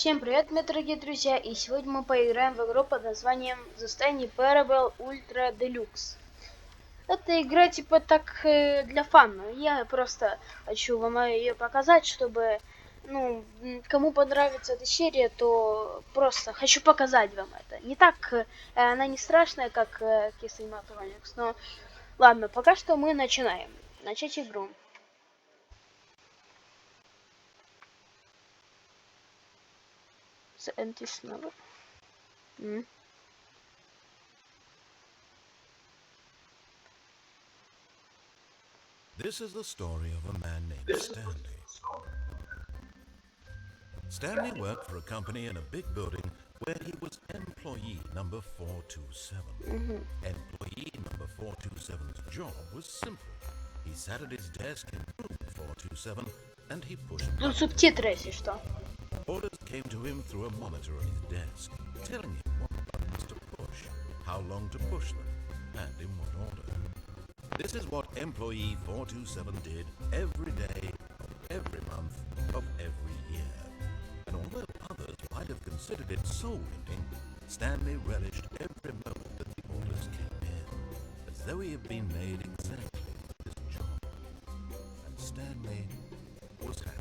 Всем привет, мои дорогие друзья, и сегодня мы поиграем в игру под названием The Stanley Ultra Deluxe. Это игра типа так для фана. Я просто хочу вам ее показать, чтобы, кому понравится эта серия, то просто хочу показать вам это. Не так, она не страшная, как Kissing Matronics, но ладно, пока что мы начинаем. Начать игру. Снова. This is the story of a man named Stanley. Stanley worked for a company in a big building where he was employee number 427. Employee number 427's job was simple. He sat at his desk in room 427 and he pushed buttons. Субтитры, если что. Orders came to him through a monitor on his desk, telling him what buttons to push, how long to push them, and in what order. This is what employee 427 did every day of every month of every year. And although others might have considered it soul-winning, Stanley relished every moment that the orders came in, as though he had been made exactly for this job. And Stanley was happy.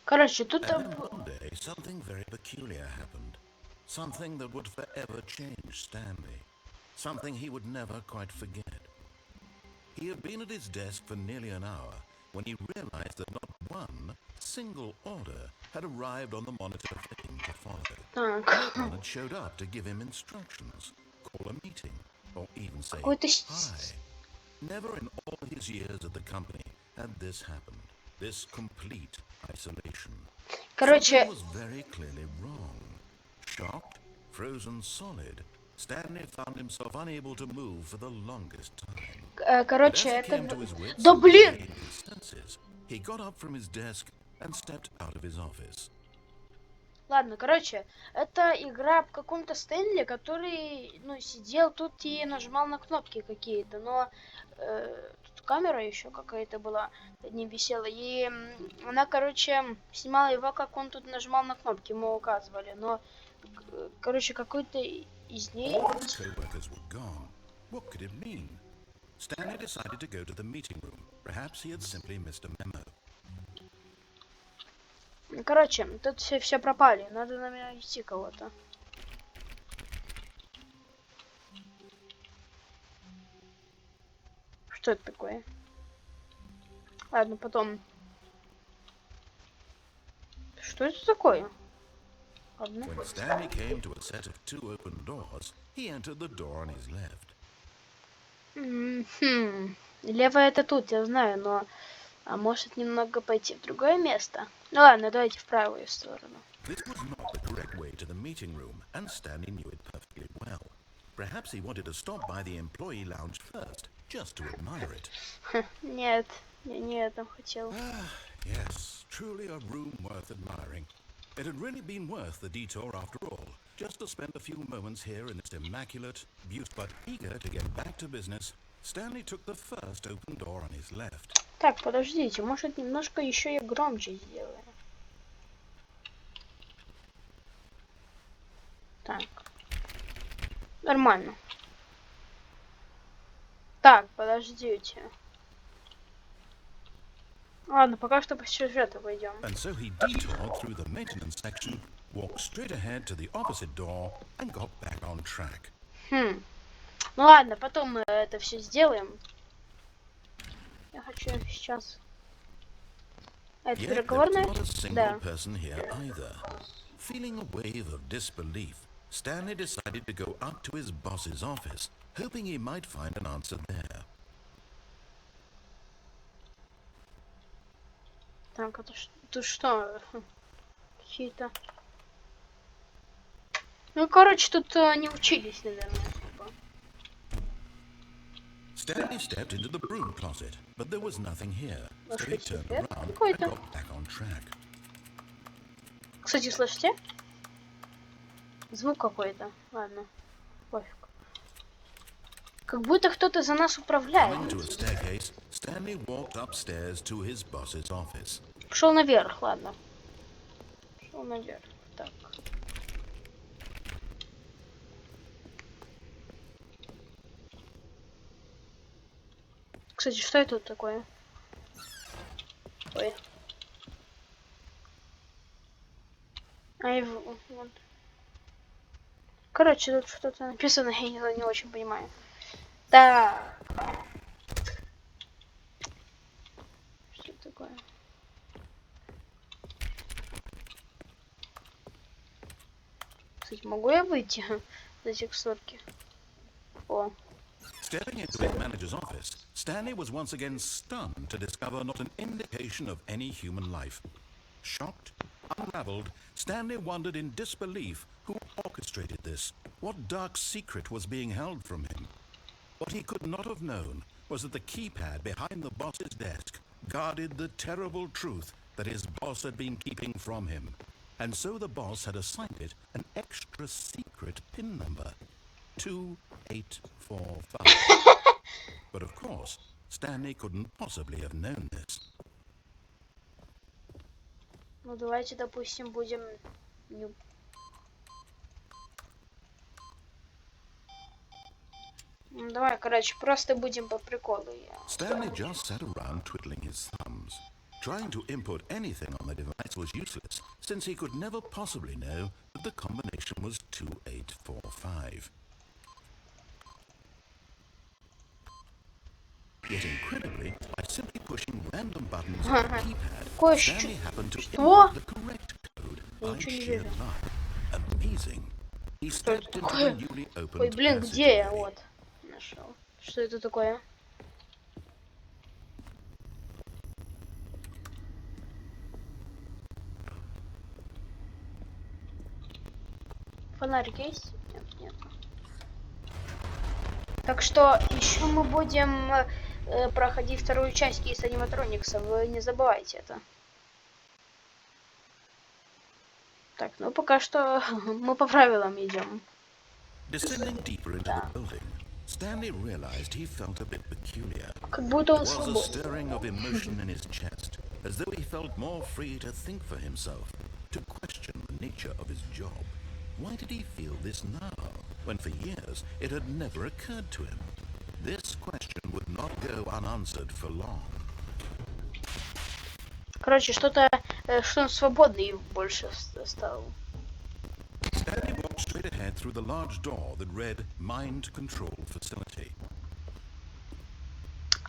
Короче, тут... And then one day, something very peculiar happened. Something that would forever change Stanley. Something he would never quite forget. He had been at his desk for nearly an hour when he realized that not one single order had arrived on the monitor for him to follow. No one had showed up to give him instructions, call a meeting, or even say hi. Never in all his years at the company had this happened. This complete isolation. Something was very clearly wrong. Shocked, frozen solid, Stanley found himself unable to move for the longest time. Короче, это... Да блин! He got up from his desk and stepped out of his office. Ладно, короче, это игра в каком-то Стэнли, который, сидел тут и нажимал на кнопки какие-то, но тут камера еще какая-то была, над ним висела, и она, короче, снимала его, как он тут нажимал на кнопки, ему указывали, но, короче, какой-то из них... All his co-workers were gone. What could it mean? Stanley decided to go to the meeting room. Perhaps he had simply missed a memo. Короче, тут все пропали. Надо на меня идти кого-то. Что это такое? Ладно, потом. Что это такое? Ладно. When Stanley came to a set of two open doors, he entered the door on his left. Левое это тут, я знаю, но... А может немного пойти в другое место? Ну ладно, давайте в правую сторону. This was not the correct way to the meeting room, and Stanley knew it perfectly well. Perhaps he wanted to stop by the employee lounge first, just to admire it. Нет, я не это хотел. Yes, truly a room worth admiring. It had really been worth the detour after all, just to spend a few moments here in this immaculate, beautiful, but eager to get back to business. Stanley took the first open door on his left. Так, подождите, может немножко еще и громче сделаем. Так. Нормально. Так, подождите. Ладно, пока что по сюжету пойдем. And so he detoured through the maintenance section, walked straight ahead to the opposite door, and got back on track. Ну ладно, потом мы это все сделаем. Я хочу сейчас... Это переговорная? Да. Feeling a wave of disbelief, Stanley decided to go up to his boss's office, hoping he might find an answer there. Так, это тут что? Какие-то... Ну, короче, тут не учились, наверное. Stanley stepped into the broom closet, but there was nothing here, so he turned around and got back on track. Кстати, слышите? Звук какой-то. Ладно, пофиг. Как будто кто-то за нас управляет. Stanley walked upstairs to his boss's office. Пошел наверх, ладно. пошел наверх. Так. Кстати, что это тут такое? Ой. Вот. Короче, тут что-то написано, я не очень понимаю. Так. Что это такое? Кстати, могу я выйти за текстурки? О. Stepping into his manager's office, Stanley was once again stunned to discover not an indication of any human life. Shocked, unraveled, Stanley wondered in disbelief who orchestrated this, what dark secret was being held from him. What he could not have known was that the keypad behind the boss's desk guarded the terrible truth that his boss had been keeping from him. And so the boss had assigned it an extra secret PIN number. 2845. But of course, Stanley couldn't possibly have known this. Ну давайте, допустим, будем... Ну, давай, короче, просто будем по приколу. Stanley just sat around twiddling his thumbs. Trying to input anything on the device was useless, since he could never possibly know that the combination was 2845. Yet incredibly, by simply pushing random buttons on the keypad, Stanley happened to input the correct code by sheer luck. Amazing. He stepped into the newly opened Ой, блин, где я? Вот. Нашел. Что это такое? Фонарик есть? Нет, нет. Так что еще мы будем проходить вторую часть из аниматроникса. Вы не забывайте это. Так, ну пока что мы по правилам идем. Descending deeper into the building, Stanley realized he felt a bit peculiar. Как будто он There was a свободен. stirring of emotion in his chest, as though he felt more free to think for himself, to question the nature of his job. Why did he feel this now, when for years it had never occurred to him? This question would not go unanswered for long. Короче, что-то, что он свободный больше стал. Stanley walked straight ahead through the large door that read Mind Control Facility.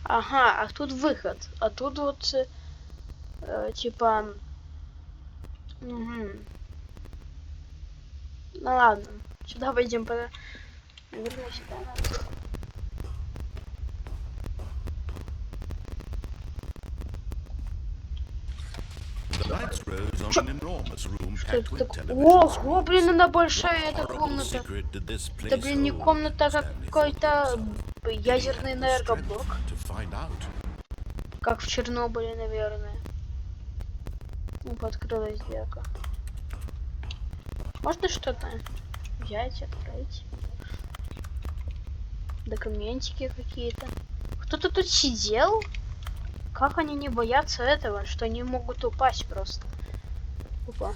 Ага, а тут выход. А тут вот, типа... Угу. Ну ладно, сюда пойдем, вернусь сюда. The lights rose on an enormous room packed with television Ого, блин, она большая, эта комната. secret did this Это, place блин, не hold? комната, а Stanley какой-то thought. ядерный The энергоблок. strength to find out. Как в Чернобыле, наверное. Ну, подкрылась дверка. Можно что-то взять, открыть? Документики какие-то. Кто-то тут сидел? Как они не боятся этого, что они могут упасть просто? Опа.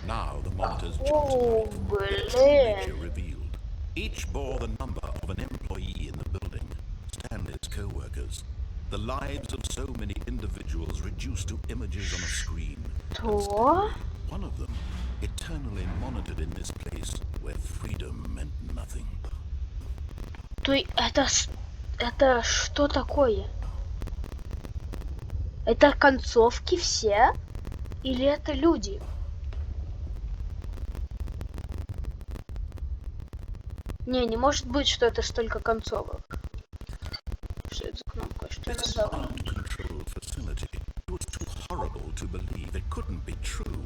Now the monitors О, nature блин. revealed. Each bore the number of an employee in the building, Stanley's co-workers. The lives of so many individuals reduced to images on a screen. То? One of them, eternally monitored in this place where freedom meant nothing. То это что такое? Это концовки все? Или это люди? Не может быть, что это столько концовок. Что это за кнопка? Что это This за... uncontrolled facility, it was too horrible to believe it couldn't be true.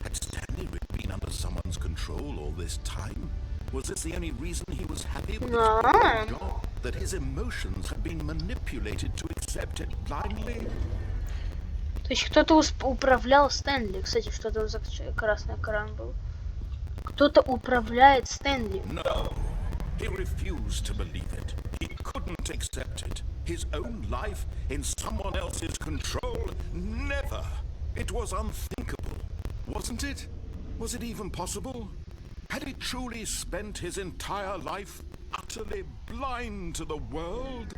Had Stanley been under someone's control all this time? Was this the only reason he was happy with his job? That his emotions had been manipulated to accept it blindly? То есть кто-то управлял Стэнли. Кстати, что это за красный экран был? Кто-то управляет Стэнли. No, he refused to believe it. He couldn't accept it. His own life in someone else's control? Never. It was unthinkable, wasn't it? Was it even possible? Had he truly spent his entire life utterly blind to the world?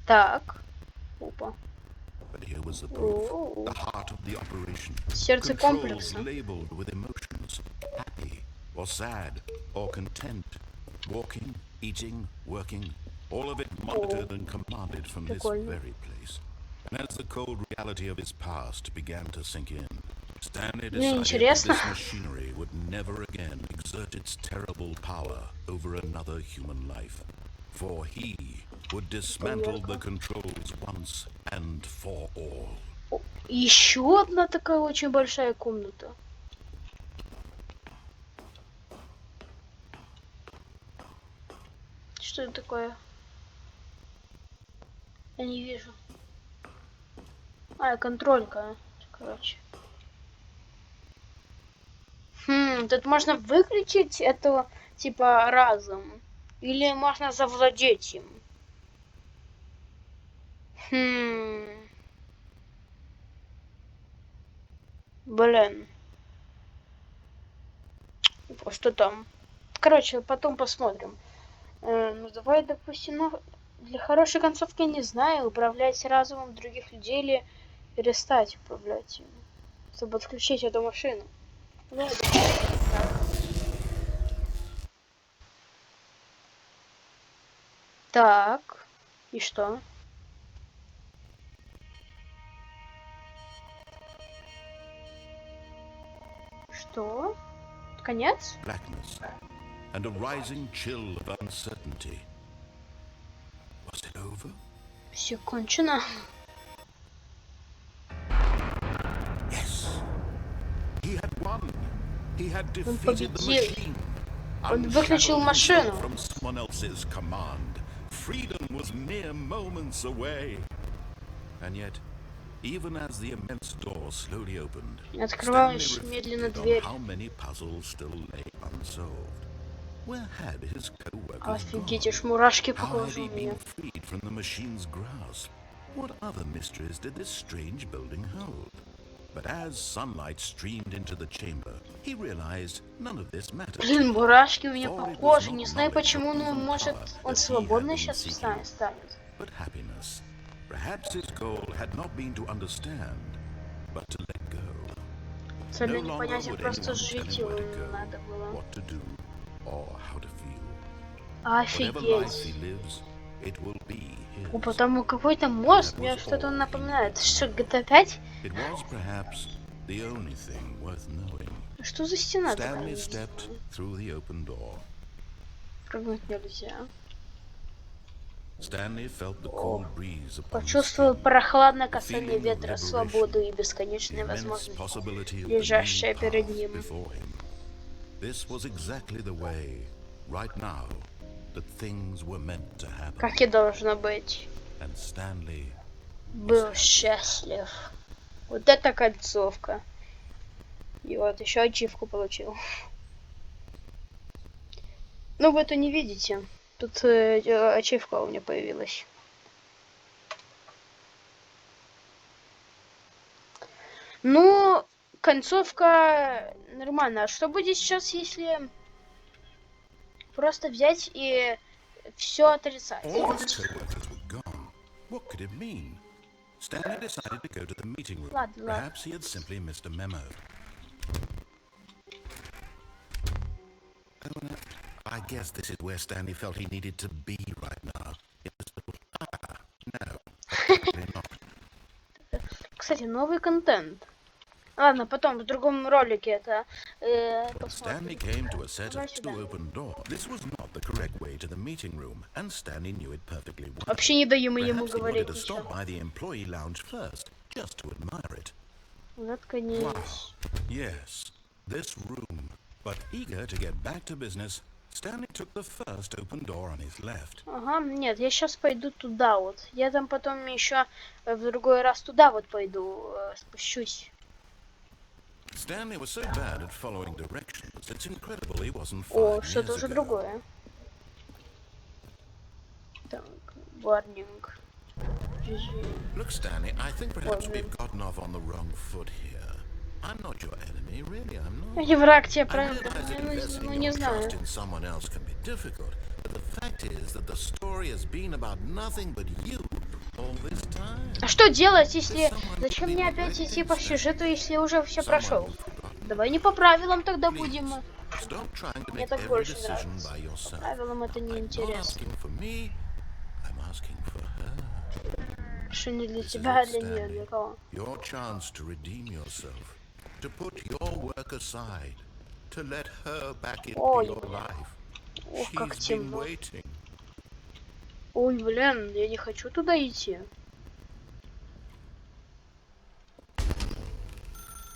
Так. Опа. But here was the proof, О, the heart of the operation. сердце Controls комплекса. labeled with emotions, happy or sad or content, walking, eating, working, all of it monitored and commanded from this Прикольно. very place. And as the cold reality of his past began to sink in, Stanley Мне decided that интересно. this machinery would never again exert its terrible power over another human life. For he would dismantle the controls once and for all. Еще одна такая очень большая комната. Что это такое? Я не вижу. Контролька. Короче. Тут можно выключить это, типа, разом. Или можно завладеть им. Блин. Что там? Короче, потом посмотрим. Ну, давай, допустим, ну, для хорошей концовки, не знаю, управлять разумом других людей или перестать управлять им, чтобы отключить эту машину. Ладно. Так. И что? Что? Конец? Blackness and a rising chill of uncertainty. Was it over? Все кончено. Yes. He had won. He had Он defeated the победил. machine. Он выключил машину. From someone else's command. Freedom was mere moments away. And yet, even as the immense door slowly opened, Открываешь Stanley медленно reflected on дверь. how many puzzles still lay unsolved. Where had his co-workers Офигеть, gone? аж мурашки по How had коже he у меня. been freed from the machine's grasp? What other mysteries did this strange building hold? But as sunlight streamed into the chamber, he realized none of this mattered. Блин, мурашки у меня по коже. Не знаю почему, но может он свободный сейчас станет. But happiness. Perhaps his goal had not been to understand, but to let go. Цель No не longer понять, would просто anyone tell жить him where to его go, надо было. what to do, or how to feel. Whatever life he Офигеть. lives, it will be his. О, потому какой-то мост мне что-то напоминает. Что, GTA 5? It was perhaps the only thing worth knowing. Что за стена Stanley такая? stepped through the open door. Прыгнуть нельзя. Stanley felt the cold breeze upon his Почувствовал skin, прохладное the касание feeling of ветра, liberation, свободу и the бесконечные immense возможности, possibility of the лежащие new перед path ним. before him. This was exactly the way, right now, that things were meant to happen. Как и должно быть. And Stanley Был счастлив. Вот это концовка. И вот еще ачивку получил. Ну, вы это не видите. Тут ачивка у меня появилась. Ну, концовка нормальная. А что будет сейчас, если просто взять и все отрицать? all his co-workers were gone. What could it mean? Stanley decided to go to the meeting room. Ладно, ладно. Perhaps he had simply missed a memo. Oh, no. I guess this is where Stanley felt he needed to be right now. No, probably not. Кстати, новый контент. Ладно, потом в другом ролике это Stanley посмотрим. came to a set Давай of сюда. two open doors. This was not the correct way to the meeting room, and Stanley knew it perfectly well. Вообще не даем ему Perhaps he говорить wanted to ничего. stop by the employee lounge first, just to admire it. Заткнись. Yes, this room. But eager to get back to business, Stanley took the first open door on his left. Ага, нет, я сейчас пойду туда вот. Я там потом еще в другой раз туда вот пойду, спущусь. Stanley was so bad at following directions, it's incredible he wasn't О, 5 что-то years уже ago. другое. Так, warning. Look, Stanley, I think perhaps we've gotten off on the wrong foot here. I'm not your enemy, really, I'm not. Не враг тебе, I правда? realize that Ну, investing не your знаю. trust in someone else can be difficult, but the fact is that the story has been about nothing but you all this time. А что делать, There's если... someone Зачем been мне опять идти waiting, по Stanley. сюжету, если я уже все Someone прошел? you've forgotten. Давай не по правилам тогда будем. Please, stop trying to Мне make так every больше decision нравится. by По yourself. правилам это Now, не I'm not интересно. asking for me, I'm asking for her. Что не для This is тебя, а it, для нее, Stanley. для кого? Your chance to redeem yourself, to put your work aside, to let her back into Ой, your блин. life. Ох, как She's been темно. waiting. Ой, блин, я не хочу туда идти.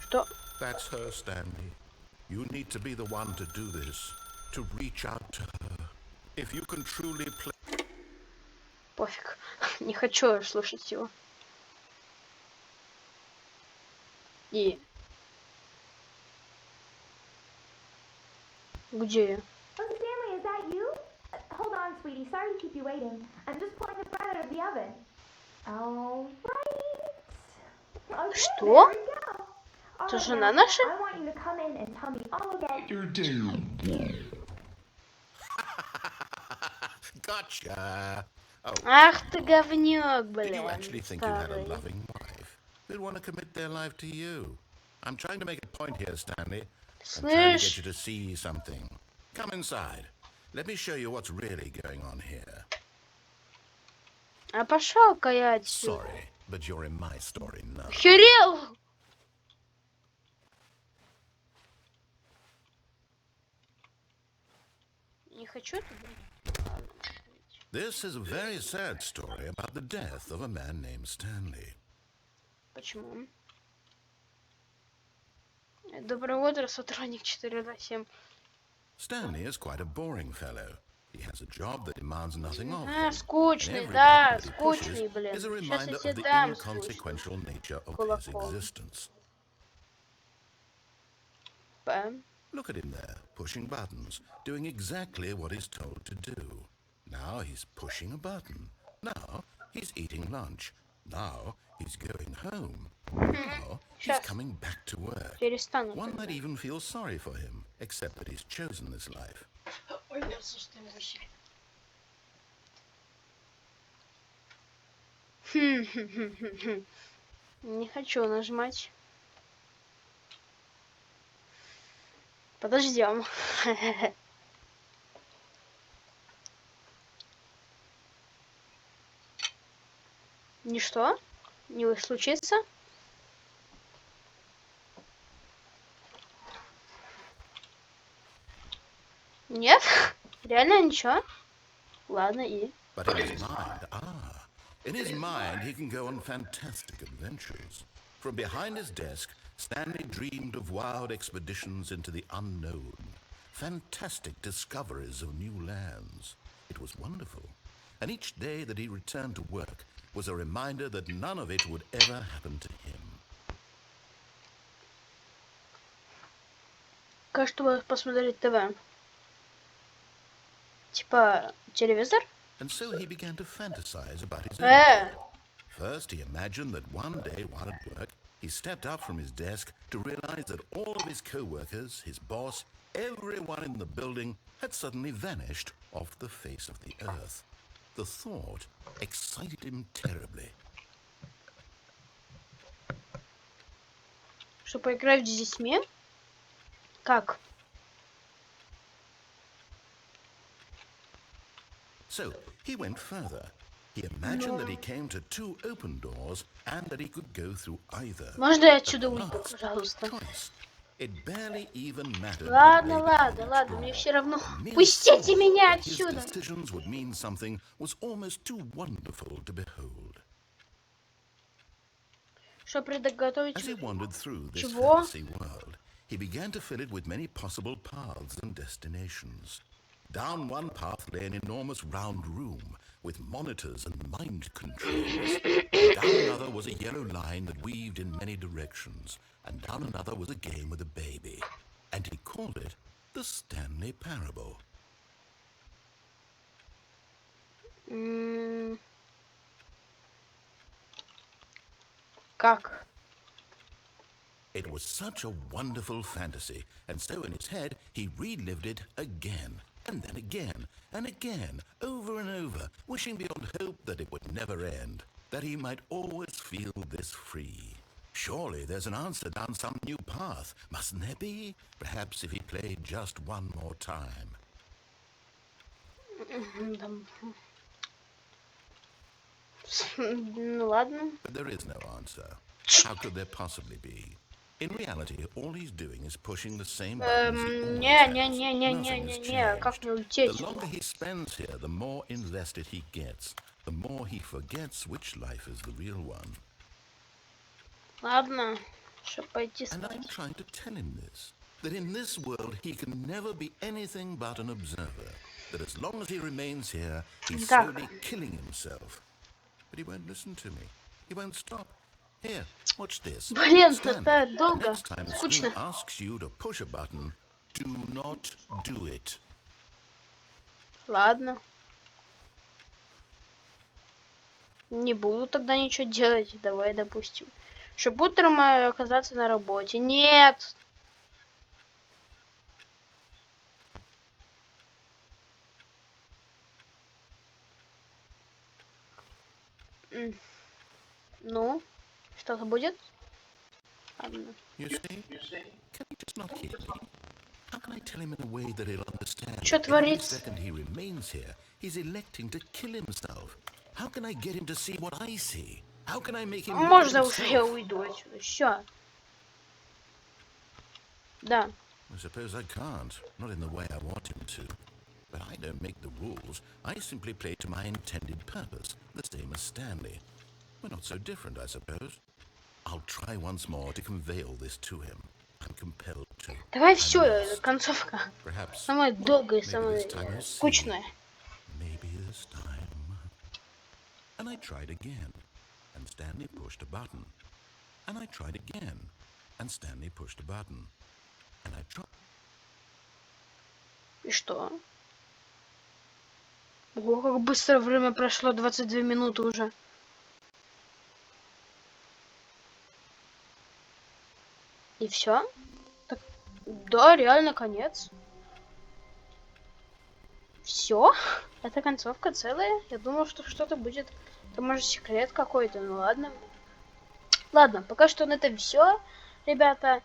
Что? That's her, Stanley. You need to be the one to do this, to reach out to her. If you can truly play... Пофиг. Не хочу слушать его. И... Где я? Oh, Stanley, is that you? Hold on, sweetie. Sorry to keep you waiting. I'm just pulling the bread out of the oven. All right. Okay, Что? there we go. All Это right, жена now, наша? I want you to come in and tell me all about your day. Gotcha! Oh, Ах ты говнюк, did you блин, actually think you had a старый. loving wife who'd want to commit their life to you? I'm trying to make a point here, Stanley. I'm trying to get Слышь, you to see something. Come inside. Let me show you what's really going on here. а пошел-ка я отсюда. Sorry, but you're in my story now. Охерел! Не хочу туда. This is a very sad story about the death of a man named Stanley. Почему? Доброе утро, сотрудник 427. Stanley is quite a boring fellow. He has a job that demands nothing of А, him. скучный, And every да, button that he pushes скучный, блин. is a Сейчас я reminder тебе of the дам скучный. inconsequential nature of his Кулаком. existence. Бэм. Look at him there, pushing buttons, doing exactly what he's told to do. Now he's pushing a button. Now he's eating lunch. Now he's going home. Now he's Сейчас. coming back to work. Перестану. One might even feel sorry for him, except that he's chosen this life. Не хочу нажимать. Подождем. Ничто не случится. Нет? Реально ничего? Ладно, и... But in his mind, he can go on fantastic adventures. From behind his desk, Stanley dreamed of wild expeditions into the unknown, fantastic discoveries of new lands. It was wonderful. And each day that he returned to work was a reminder that none of it would ever happen to him. Как чтобы посмотреть ТВ? Типа телевизор? And so he began to fantasize about his own day. First, he imagined that one day while at work, he stepped up from his desk to realize that all of his co-workers, his boss, everyone in the building had suddenly vanished off the face of the earth. The thought excited him terribly. Что поиграть с детьми? Как? So he went further. He imagined that he came to two open doors and that he could go through either. Можно я отсюда At уйду, last, пожалуйста? twice. It barely even mattered Ладно, what lay behind ладно, each ладно, door. мне все равно. The mere Пустите thought меня that his отсюда! decisions would mean something was almost too wonderful to behold. Что приготовить? As he wandered through this Чего? fantasy world, he began to fill it with many possible paths and destinations. Down one path lay an enormous round room with monitors and mind controls. Down another was a yellow line that weaved in many directions, and down another was a game with a baby. And he called it the Stanley Parable. Как? It was such a wonderful fantasy, and so in his head he relived it again, and then again, and again, over and over, wishing beyond hope that it would never end, that he might always feel this free. Surely there's an answer down some new path, mustn't there be? Perhaps if he played just one more time. Ну ладно. But there is no answer. How could there possibly be? In reality, all he's doing is pushing the same buttons he always has. Nothing has Не, как changed. мне улететь? The longer he spends here, the more invested he gets. The more he forgets which life is the real one. Ладно, чтобы пойти And I'm спать. trying to tell him this. That in this world he can never be anything but an observer. That as long as he remains here, he's Так. slowly killing himself. But he won't listen to me. He won't stop. Here, watch this. Блин, Stanley, это долго. next time the Скучно. screen asks you to push a button, do not do it. Ладно. Не буду тогда ничего делать. Давай, допустим. Чтобы утром оказаться на работе. Нет. Ну, что-то будет? Ладно. You see? Can he just not hear me? How can I tell him in a way that he'll understand? Что Every творится? second he remains here, he's electing to kill himself. How can I get him to see what I see? How can I make him look at Можно уже я himself? уйду отсюда. Все. Да. I suppose I can't, not in the way I want him to. But I don't make the rules. I simply play to my intended purpose, the same as Stanley. We're not so different, I suppose. I'll try once more to convey all this to him. I'm compelled to. Давай I все, must. концовка. Perhaps Самая долгая, maybe самая this time he'll see. скучная. Maybe this time. And I tried again, and Stanley pushed a button. And I tried again, and Stanley pushed a button. And I tried. И что? Ого, как быстро время прошло, 22 минуты уже. И все? Так, да, реально конец. Все? Это концовка целая? Я думал, что что-то будет. Это может секрет какой-то, ну ладно. Ладно, пока что на этом все, ребята.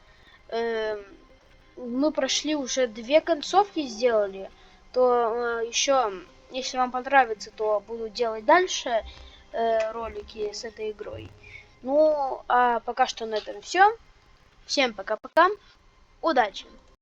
Мы прошли уже 2 концовки, сделали. То еще, если вам понравится, то буду делать дальше ролики с этой игрой. Ну, а пока что на этом все. Всем пока-пока. Удачи!